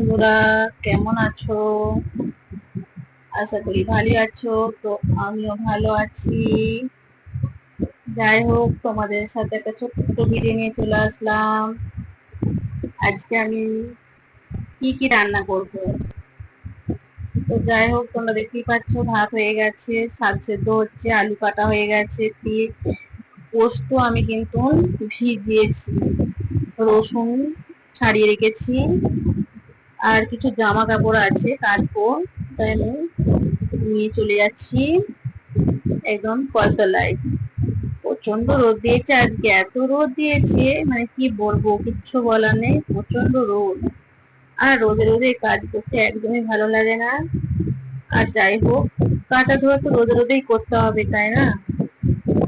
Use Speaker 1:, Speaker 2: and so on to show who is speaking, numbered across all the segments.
Speaker 1: বন্ধুরা, কেমন আছো? আশা করি ভালো আছো। তো আমিও ভালো আছি। যাই হোক, তোমাদের সাথে একটা ছোট্ট ভিডিও নিয়ে চলে আসলাম। আজকে আমি কি কি রান্না করব। তো যাই হোক, তোমরা দেখতেই পাচ্ছ, ভাত হয়ে গেছে, শাক সেদ্ধ হচ্ছে, আলু কাটা হয়ে গেছে, পোস্ত আমি কিন্তু ভিজিয়েছি, রসুন ছাড়িয়ে রেখেছি, আর কিছু জামা কাপড় আছে তারপর, তাই আমি নিয়ে চলে যাচ্ছি একদম কলতলায়। প্রচন্ড রোদ দিয়েছে আজকে, এত রোদ দিয়েছে মানে কি বলবো, কিচ্ছু বলার নেই, প্রচন্ড রোদ। আর রোদে রোদে কাজ করতে একদমই ভালো লাগে না। আর যাই হোক, কাঁচা ধোয়া তো রোদে রোদেই করতে হবে, তাই না?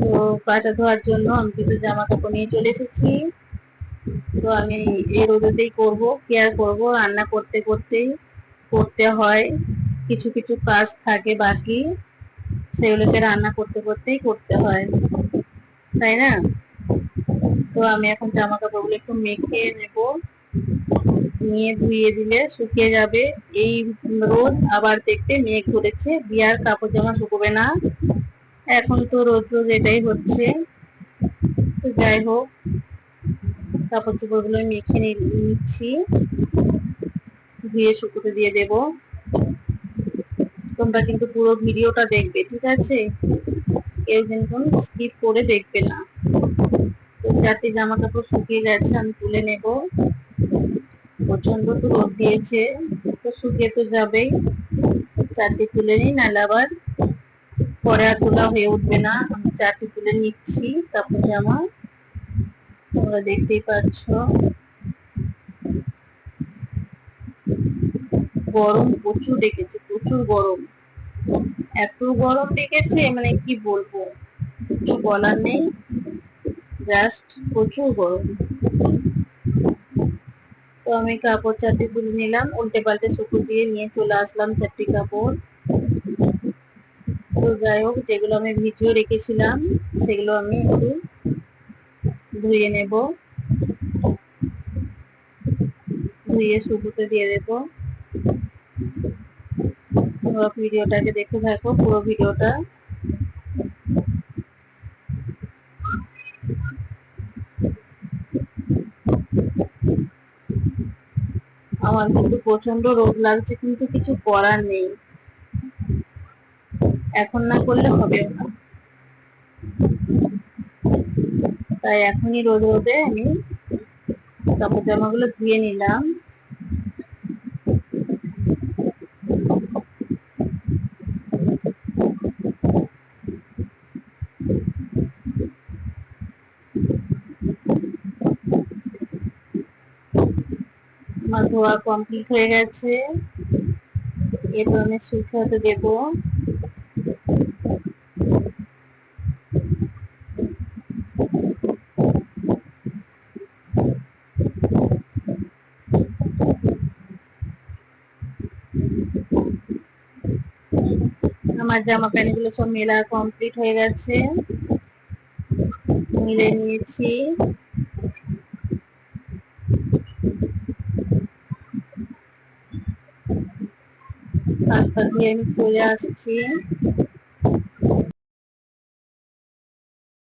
Speaker 1: তো কাঁচা ধোয়ার জন্য আমি কিছু জামা কাপড় নিয়ে চলে এসেছি। তো আমি এই রোদেতেই করবো, কেয়ার করবো, রান্না করতে করতেই করতে হয়, কিছু কিছু কাজ থাকে বাকি, সেগুলোকে রান্না করতে করতেই করতে হয়, তাই না? তো আমি এখন জামা কাপড়গুলো একটু মেখে নেব, নিয়ে ধুয়ে দিলে শুকিয়ে যাবে। এই রোদ, আবার দেখতে মেঘ ধরেছে, বিয়ার কাপড় জামা শুকোবে না। এখন তো রোদ রোদ এটাই হচ্ছে। তো যাই হোক, কাপড় চোপড় গুলো মেখে নিচ্ছি, ধুয়ে শুকোতে দিয়ে দেব। তোমরা কিন্তু পুরো ভিডিওটা দেখবে, ঠিক আছে? কেউ কিন্তু স্কিপ করে দেখবে না। তো চারটি জামা কাপড় শুকিয়ে গেছে, আমি তুলে নেব। প্রচন্ড তো রোদ দিয়েছে, তো শুকিয়ে তো যাবেই। চারটি তুলে নিই, নাহলে আবার পরে আর তোলা হয়ে উঠবে না। আমি চারটি তুলে নিচ্ছি কাপড় জামা, তোমরা দেখতেই পাচ্ছ। গরম প্রচুর ডেকেছে, প্রচুর গরম, এত গরম ডেকেছে মানে কি বলবো, কিছু বলার নেই, জাস্ট প্রচুর গরম। তো আমি কাপড় চারটি তুলে নিলাম, উল্টে পাল্টে শুকো দিয়ে নিয়ে চলে আসলাম চারটি কাপড়। তো যাই হোক, যেগুলো আমি ভিজিয়ে রেখেছিলাম সেগুলো আমি একটু ধুয়ে নেব, ধুয়ে শুকোতে দিয়ে দেবো। তোমরা ভিডিওটাকে দেখতে থাকো, পুরো ভিডিওটা। আমার কিন্তু প্রচন্ড রোদ লাগছে, কিন্তু কিছু করার নেই, এখন না করলে হবে না। তাই এখনই রোদ রোদে আমি কাপড় জামাগুলো ধুয়ে নিলাম। আমার ধোয়া কমপ্লিট হয়ে গেছে, এরপর আমি শুকাতে দেবো। আমার জামা প্যান্ট গুলো সব মেলা কমপ্লিট হয়ে গেছে, মিলে নিয়েছি। হাত পা ধুয়ে আমি চলে আসছি।